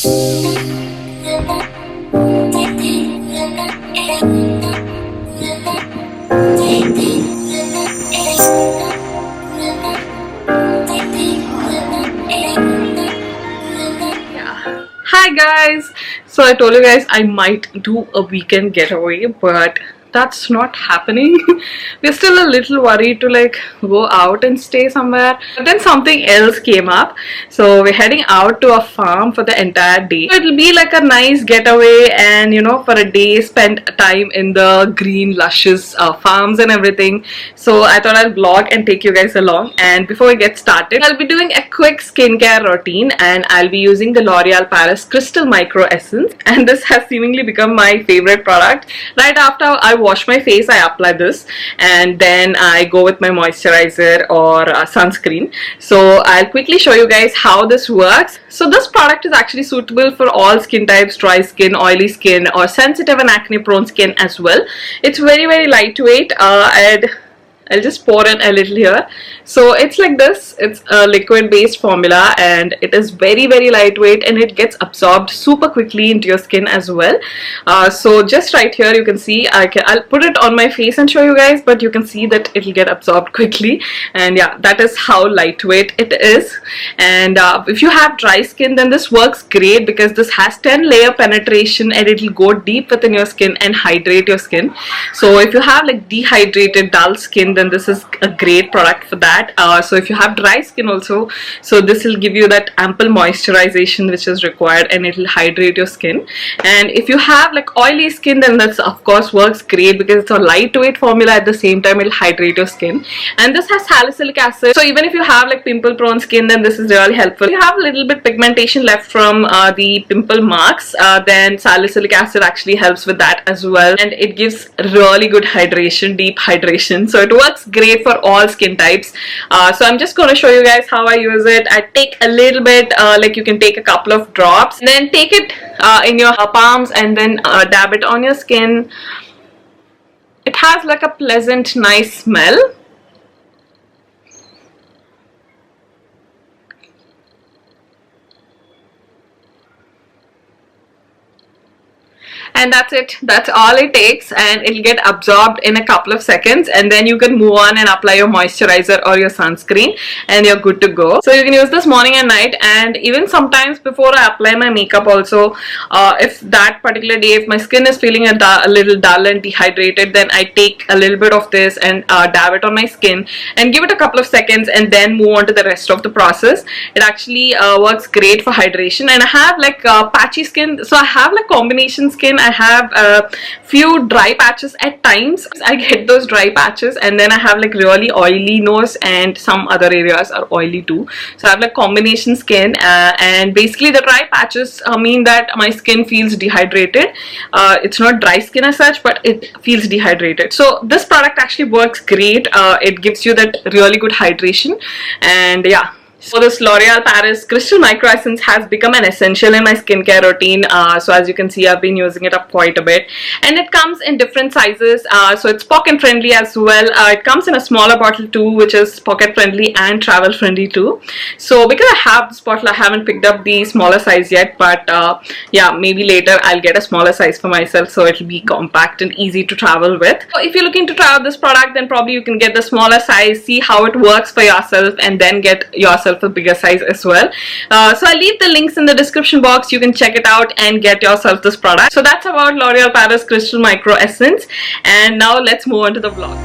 Hi guys, so I told you guys I might do a weekend getaway, but that's not happening. We're still a little worried to like go out and stay somewhere, but then something else came up, so we're heading out to a farm for the entire day. So it'll be like a nice getaway, and you know, for a day spent time in the green luscious farms and everything. So I thought I'll vlog and take you guys along. And before we get started, I'll be doing a quick skincare routine, and I'll be using the L'Oreal Paris Crystal Micro Essence, and this has seemingly become my favorite product. Right after I wash my face, I apply this, and then I go with my moisturizer or sunscreen. So I'll quickly show you guys how this works. So this product is actually suitable for all skin types: dry skin, oily skin, or sensitive and acne prone skin as well. It's very lightweight, and I'll just pour in a little here. So it's like this. It's a liquid based formula, and it is very lightweight, and it gets absorbed super quickly into your skin as well. So just right here you can see, I'll put it on my face and show you guys, but you can see that it'll get absorbed quickly. And yeah, that is how lightweight it is. And if you have dry skin, then this works great because this has 10-layer penetration, and it'll go deep within your skin and hydrate your skin. So if you have like dehydrated dull skin, then this is a great product for that. So if you have dry skin also, so this will give you that ample moisturization which is required, and it will hydrate your skin. And if you have like oily skin, then that's of course works great because it's a lightweight formula. At the same time, it'll hydrate your skin, and this has salicylic acid. So even if you have like pimple prone skin, then this is really helpful. If you have a little bit pigmentation left from the pimple marks, then salicylic acid actually helps with that as well, and it gives really good hydration, deep hydration. So it works great for all skin types. So I'm just going to show you guys how I use it. I take a little bit, like you can take a couple of drops, then take it in your palms, and then dab it on your skin. It has like a pleasant, nice smell. And that's it. That's all it takes, and it'll get absorbed in a couple of seconds, and then you can move on and apply your moisturizer or your sunscreen, and you're good to go. So you can use this morning and night, and even sometimes before I apply my makeup also. If that particular day, if my skin is feeling a little dull and dehydrated, then I take a little bit of this and dab it on my skin and give it a couple of seconds, and then move on to the rest of the process. It actually works great for hydration. And I have like patchy skin, so I have like combination skin. I have a few dry patches at times. I get those dry patches, and then I have like really oily nose, and some other areas are oily too. So I have like combination skin, and basically the dry patches mean that my skin feels dehydrated. It's not dry skin as such, but it feels dehydrated. So this product actually works great. It gives you that really good hydration, and yeah. So this L'Oreal Paris Crystal Micro Essence has become an essential in my skincare routine. So as you can see, I've been using it up quite a bit, and it comes in different sizes. So it's pocket friendly as well. It comes in a smaller bottle too, which is pocket friendly and travel friendly too. So because I have this bottle, I haven't picked up the smaller size yet, but yeah, maybe later I'll get a smaller size for myself, so it'll be compact and easy to travel with. So if you're looking to try out this product, then probably you can get the smaller size, see how it works for yourself, and then get yourself a bigger size as well. So I'll leave the links in the description box. You can check it out and get yourself this product. So that's about L'Oreal Paris Crystal Micro Essence, and now let's move on to the vlog.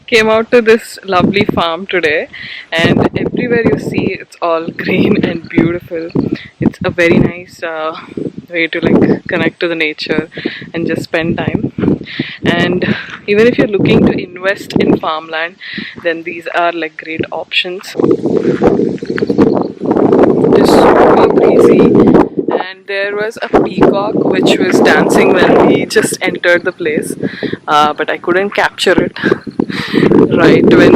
Came out to this lovely farm today, and everywhere you see, it's all green and beautiful. It's a very nice way to like connect to the nature and just spend time. And even if you're looking to invest in farmland, then these are like great options. Just super breezy. And there was a peacock which was dancing when we just entered the place, but I couldn't capture it right when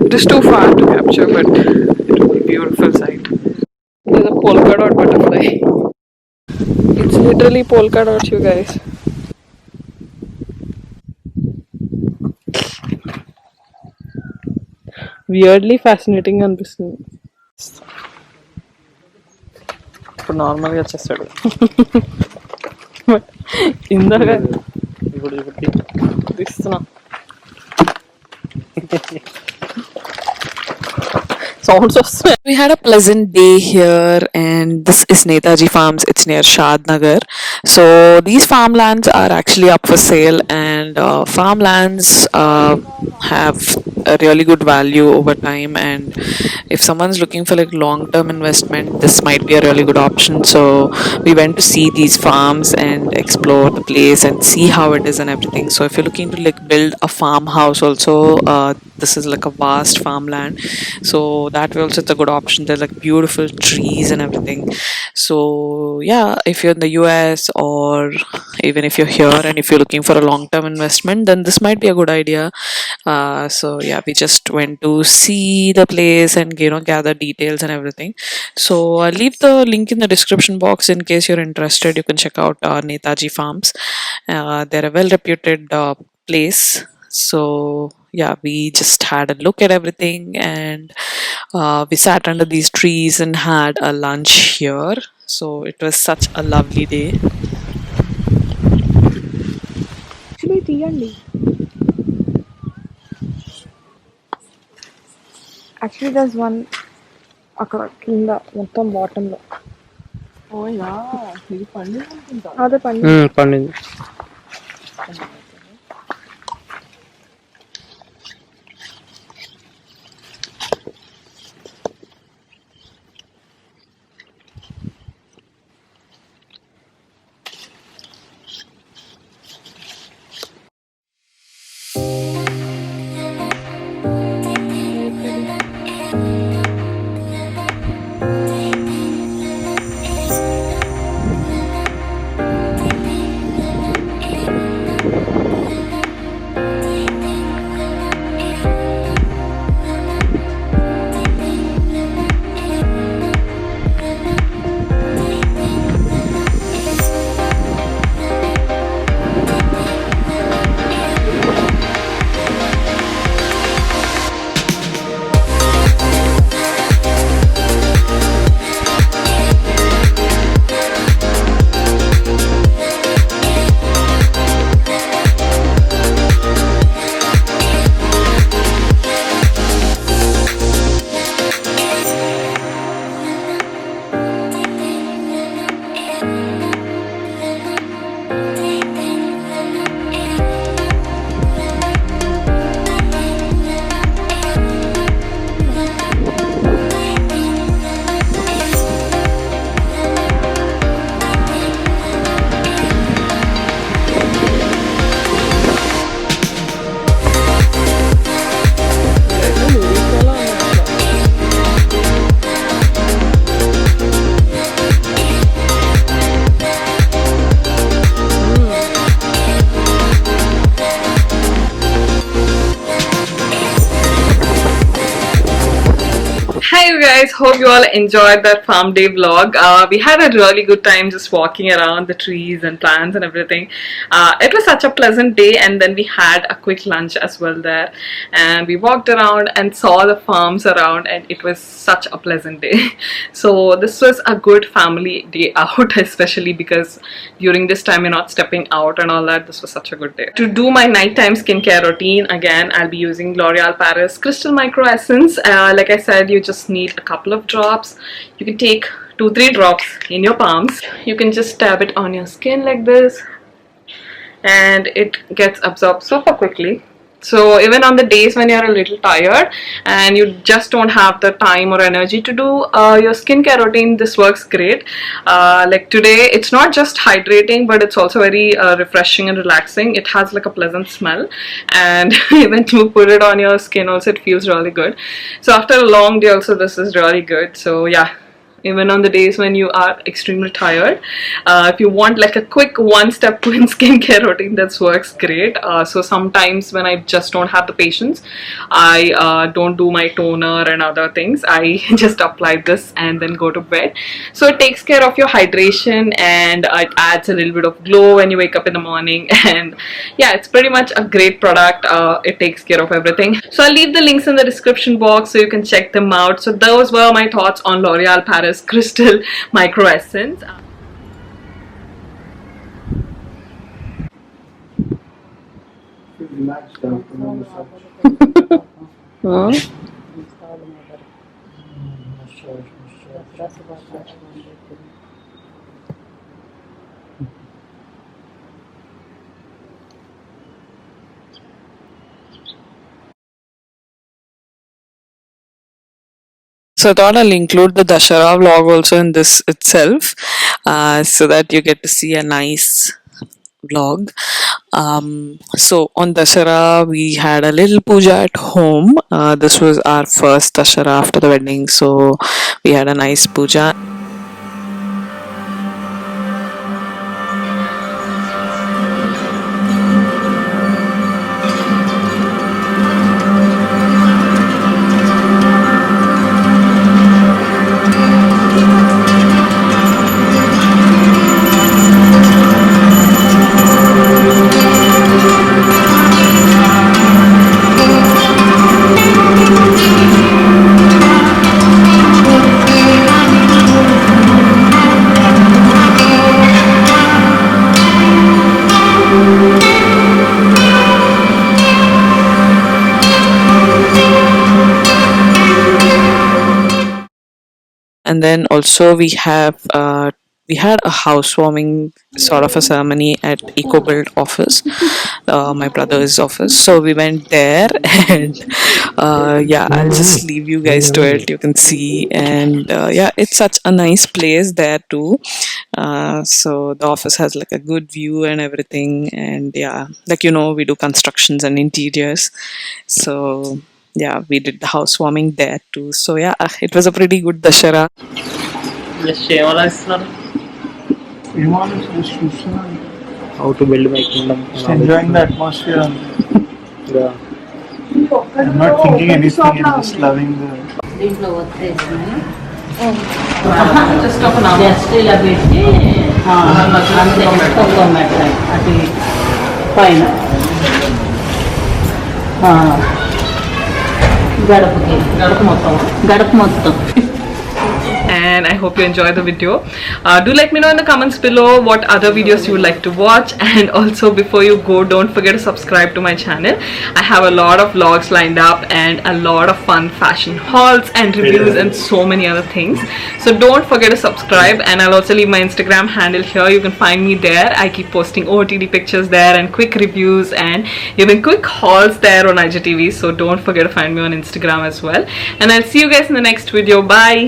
It is too far to capture, but it will be a beautiful sight. There's a polka dot butterfly. It's literally polka dots, you guys. Weirdly fascinating అనిపిస్తుంది. ఇప్పుడు నార్మల్గా వచ్చేస్తాడు. ఇందాక తీస్తున్నా. We had a pleasant day here, and this is Nethaji Farms. It's near Shadnagar. So these farmlands are actually up for sale, and farmlands have a really good value over time. And if someone's looking for like long-term investment, this might be a really good option. So we went to see these farms and explore the place and see how it is and everything. So if you're looking to like build a farmhouse, also this is like a vast farmland. So that way also it's a good option. There's like beautiful trees and everything. So yeah, if you're in the US or even if you're here and if you're looking for a long-term investment, then this might be a good idea. So yeah, we just went to see the place and gather details and everything. So I'll leave the link in the description box in case you're interested. You can check out Nethaji Farms. They're a well-reputed place. So yeah, we just had a look at everything, and we sat under these trees and had a lunch here. So it was such a lovely day. Actually, తీయండి. Actually, there's one అక్కడ కింద మొత్తం bottom లో. అదే పండింది. Hi you guys, hope you all enjoyed that farm day vlog. We had a really good time just walking around the trees and plants and everything. It was such a pleasant day, and then we had a quick lunch as well there, and we walked around and saw the farms around, and it was such a pleasant day. So this was a good family day out, especially because during this time you're not stepping out and all that. This was such a good day. To do my nighttime skincare routine, again I'll be using L'Oreal Paris Crystal Micro Essence. Like I said, you just need a couple of drops. You can take 2-3 drops in your palms. You can just dab it on your skin like this, and it gets absorbed super quickly. So even on the days when you're a little tired and you just don't have the time or energy to do your skincare routine, this works great. Like today, it's not just hydrating, but it's also very refreshing and relaxing. It has like a pleasant smell, and when you put it on your skin also, it feels really good. So after a long day also, this is really good. So yeah, even on the days when you are extremely tired. If you want like a quick one-step twin skincare routine, that works great. So sometimes when I just don't have the patience, I don't do my toner and other things. I just apply this and then go to bed. So it takes care of your hydration, and it adds a little bit of glow when you wake up in the morning. And yeah, it's pretty much a great product. It takes care of everything. So I'll leave the links in the description box so you can check them out. So those were my thoughts on L'Oreal Paris Crystal Micro Essence. Huh? So I thought I'll include the Dussehra vlog also in this itself, so that you get to see a nice vlog. So on Dussehra, we had a little puja at home. This was our first Dussehra after the wedding, so we had a nice puja. And then also we had a housewarming sort of a ceremony at EcoBuild office, my brother's office. So we went there, and yeah, I'll just leave you guys to it. You can see, and yeah, it's such a nice place there too. So the office has like a good view and everything, and yeah, like we do constructions and interiors. So yeah, we did the housewarming there too. So yeah, it was a pretty good Dussehra. How to build my kingdom. Just enjoying the atmosphere. Yeah. I'm not thinking anything, I'm just loving the. Just open up. Just ఇలా పెట్టి అంతే ఒక్కో మెట్ల అటు పైన గడపకి గడప మొత్తం And I hope you enjoy the video. Do let me know in the comments below what other videos you would like to watch, and also before you go, don't forget to subscribe to my channel. I have a lot of vlogs lined up and a lot of fun fashion hauls and reviews and so many other things. So don't forget to subscribe, and I'll also leave my Instagram handle here. You can find me there. I keep posting OOTD pictures there and quick reviews and even quick hauls there on IGTV. So don't forget to find me on Instagram as well. And I'll see you guys in the next video. Bye.